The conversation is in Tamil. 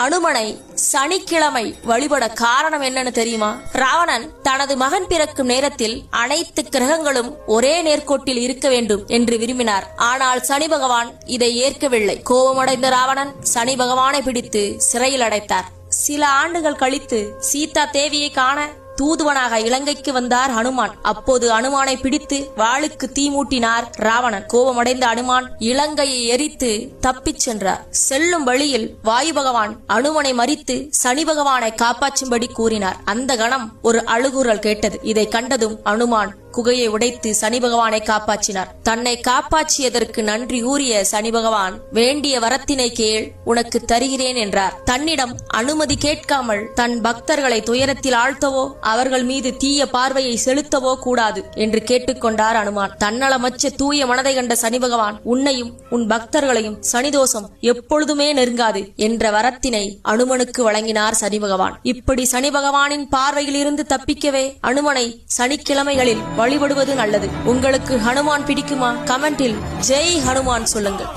அனுமனை சனிக்கிழமை வழிபட காரணம் என்னன்னு தெரியுமா? ராவணன் தனது மகன் பிறக்கும் நேரத்தில் அனைத்து கிரகங்களும் ஒரே நேர்கோட்டில் இருக்க வேண்டும் என்று விரும்பினார். ஆனால் சனி பகவான் இதை ஏற்கவில்லை. கோபமடைந்த ராவணன் சனி பகவானை பிடித்து சிறையில் அடைத்தார். சில ஆண்டுகள் கழித்து சீதா தேவியை காண தூதுவனாக இலங்கைக்கு வந்தார் ஹனுமான். அப்போது அனுமானை பிடித்து வாளுக்கு தீ மூட்டினார் ராவணன். கோபமடைந்த அனுமான் இலங்கையை எரித்து தப்பிச் சென்றார். செல்லும் வழியில் வாயு பகவான் அனுமனை மறித்து சனி பகவானை காப்பாற்றும்படி கூறினார். அந்த கணம் ஒரு அழுகுரல் கேட்டது. இதை கண்டதும் அனுமான் குகையை உடைத்து சனி பகவானை காப்பாற்றினார். தன்னை காப்பாற்றியதற்கு நன்றி கூறிய சனி பகவான் வேண்டிய வரத்தினை கேள், உனக்கு தருகிறேன் என்றார். தன்னிடம் அனுமதி கேட்காமல் தன் பக்தர்களை துயரத்தில் ஆழ்த்தவோ அவர்கள் மீது தீய பார்வையை செலுத்தவோ கூடாது என்று கேட்டுக்கொண்டார் அனுமான். தன்னலமற்ற தூய மனதை கண்ட சனி பகவான் உன்னையும் உன் பக்தர்களையும் சனிதோஷம் எப்பொழுதுமே நெருங்காது என்ற வரத்தினை அனுமனுக்கு வழங்கினார் சனி பகவான். இப்படி சனி பகவானின் பார்வையில் இருந்து தப்பிக்கவே அனுமனை சனிக்கிழமைகளில் வழிபடுவது நல்லது. உங்களுக்கு ஹனுமான் பிடிக்குமா? கமெண்டில் ஜெய் ஹனுமான் சொல்லுங்கள்.